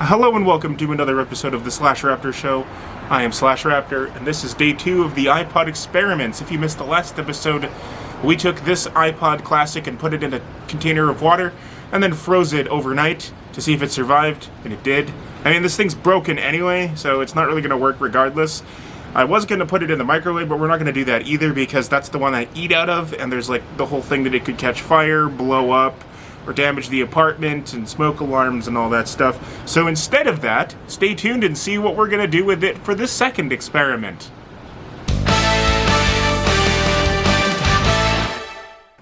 Hello and welcome to another episode of the Slash Raptor Show. I am Slash Raptor, and this is day 2 of the iPod experiments. If you missed the last episode, we took this iPod Classic and put it in a container of water, and then froze it overnight to see if it survived, and it did. I mean, this thing's broken anyway, so it's not really going to work regardless. I was going to put it in the microwave, but we're not going to do that either because that's the one I eat out of, and there's like the whole thing that it could catch fire, blow up, or damage the apartment, and smoke alarms and all that stuff. So instead of that, stay tuned and see what we're going to do with it for this second experiment.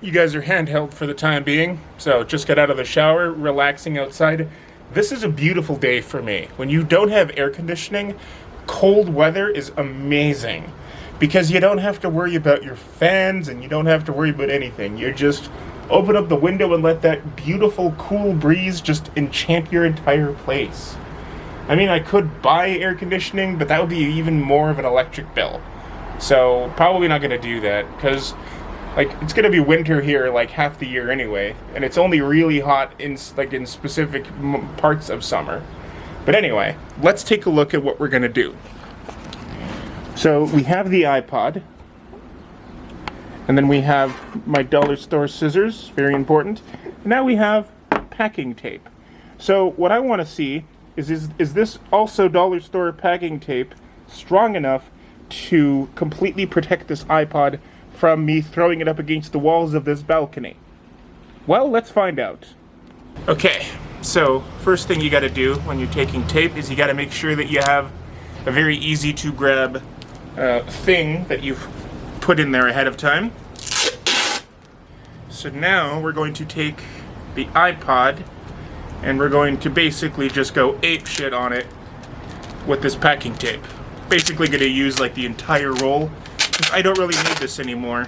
You guys are handheld for the time being, so just got out of the shower, relaxing outside. This is a beautiful day for me. When you don't have air conditioning, cold weather is amazing because you don't have to worry about your fans and you don't have to worry about anything. You just open up the window and let that beautiful, cool breeze just enchant your entire place. I mean, I could buy air conditioning, but that would be even more of an electric bill. So, probably not going to do that, because, like, it's going to be winter here, like, half the year anyway, and it's only really hot in specific parts of summer. But anyway, let's take a look at what we're going to do. So, we have the iPod. And then we have my dollar store scissors, very important. And now we have packing tape. So what I want to see is this also dollar store packing tape strong enough to completely protect this iPod from me throwing it up against the walls of this balcony? Well, let's find out. Okay, so first thing you got to do when you're taking tape is you got to make sure that you have a very easy to grab thing that you've put in there ahead of time. So now we're going to take the iPod and we're going to basically just go ape shit on it with this packing tape. Basically going to use like the entire roll because I don't really need this anymore.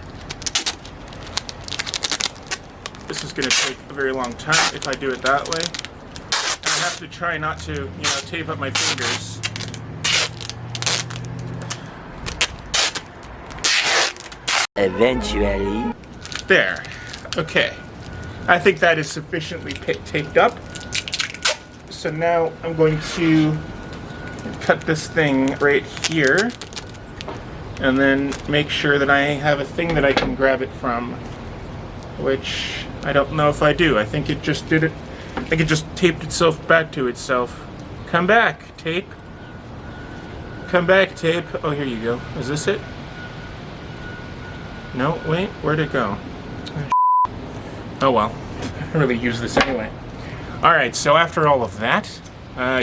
This is going to take a very long time if I do it that way. And I have to try not to, tape up my fingers. Eventually. There. Okay. I think that is sufficiently taped up. So now I'm going to cut this thing right here and then make sure that I have a thing that I can grab it from, which I don't know if I do. I think it just did it. I think it just taped itself back to itself. Come back, tape. Come back, tape. Oh, here you go. Is this it? No, wait, where'd it go? Oh well, I really use this anyway. Alright, so after all of that,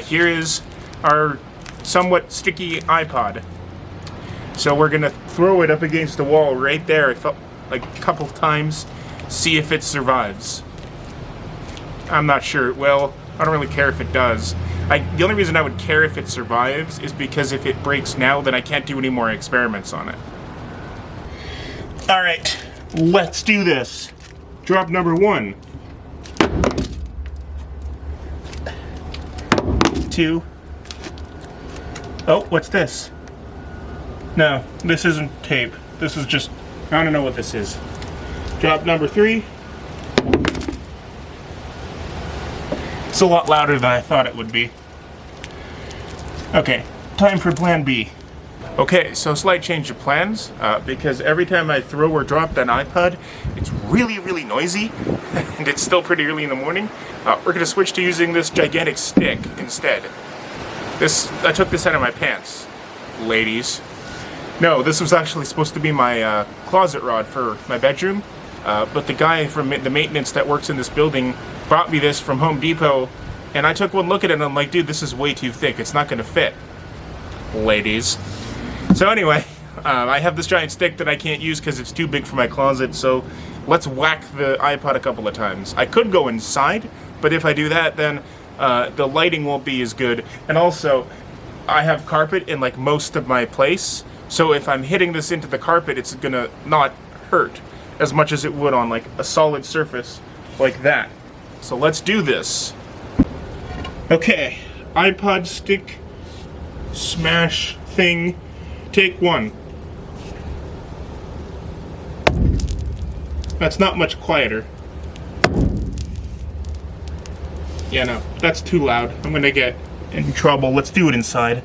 here is our somewhat sticky iPod. So we're gonna throw it up against the wall right there, like a couple times, see if it survives. I'm not sure it will. I don't really care if it does. The only reason I would care if it survives is because if it breaks now, then I can't do any more experiments on it. Alright, let's do this. Drop number 1. 2. Oh, what's this? No, this isn't tape. This is just, I don't know what this is. Drop number 3. It's a lot louder than I thought it would be. Okay, time for plan B. Okay, so slight change of plans, because every time I throw or drop that iPod, it's really, really noisy, and it's still pretty early in the morning. We're going to switch to using this gigantic stick instead. I took this out of my pants, ladies. No, this was actually supposed to be my closet rod for my bedroom, but the guy from the maintenance that works in this building brought me this from Home Depot, and I took one look at it and I'm like, dude, this is way too thick. It's not going to fit, ladies. So anyway, I have this giant stick that I can't use because it's too big for my closet, so let's whack the iPod a couple of times. I could go inside, but if I do that, then the lighting won't be as good. And also, I have carpet in like most of my place, so if I'm hitting this into the carpet, it's gonna not hurt as much as it would on like a solid surface like that. So let's do this. Okay, iPod stick smash thing. Take 1. That's not much quieter. Yeah, no, that's too loud. I'm gonna get in trouble. Let's do it inside.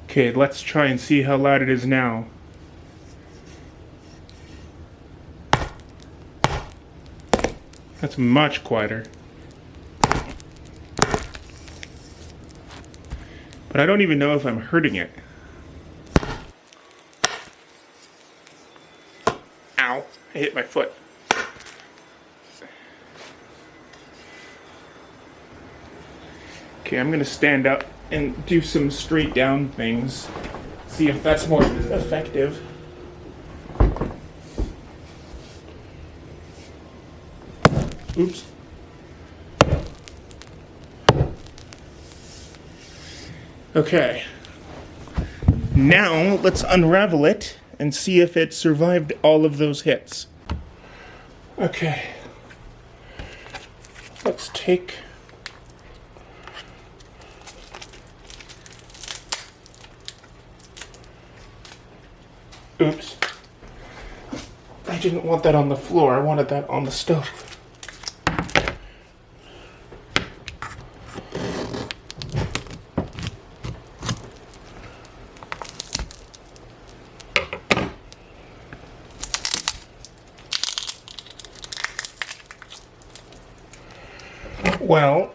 Okay, let's try and see how loud it is now. That's much quieter. But I don't even know if I'm hurting it. Ow, I hit my foot. Okay, I'm gonna stand up and do some straight down things. See if that's more effective. Oops. Okay. Now let's unravel it and see if it survived all of those hits. Okay. Let's take... Oops. I didn't want that on the floor. I wanted that on the stove. Well,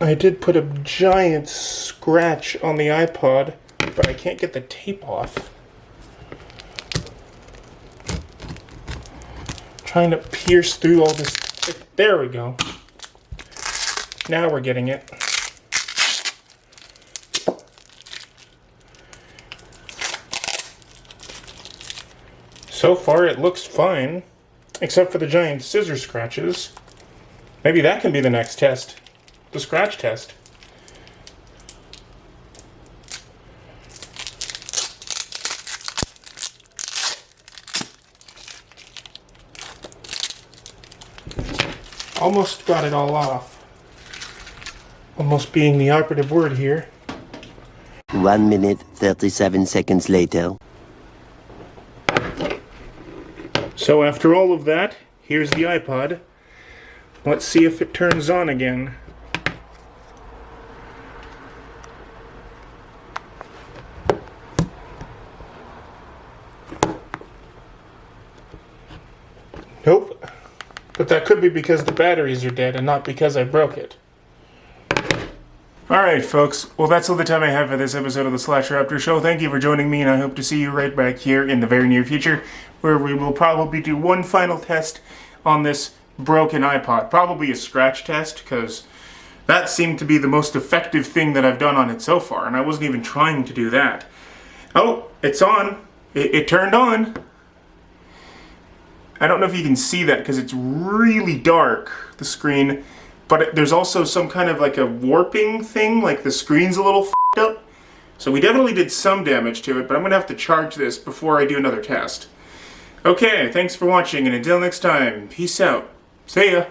I did put a giant scratch on the iPod, but I can't get the tape off. Trying to pierce through all this. There we go. Now we're getting it. So far it looks fine, except for the giant scissor scratches. Maybe that can be the next test. The scratch test. Almost got it all off. Almost being the operative word here. 1 minute, 37 seconds later. So after all of that, here's the iPod. Let's see if it turns on again. Nope. But that could be because the batteries are dead and not because I broke it. Alright folks, well that's all the time I have for this episode of the Slash Raptor Show. Thank you for joining me, and I hope to see you right back here in the very near future, where we will probably do one final test on this broken iPod. Probably a scratch test, because that seemed to be the most effective thing that I've done on it so far, and I wasn't even trying to do that. Oh, it's on. It turned on. I don't know if you can see that because it's really dark, the screen, but there's also some kind of like a warping thing, like the screen's a little f***ed up. So we definitely did some damage to it, but I'm going to have to charge this before I do another test. Okay, thanks for watching, and until next time, peace out. See ya.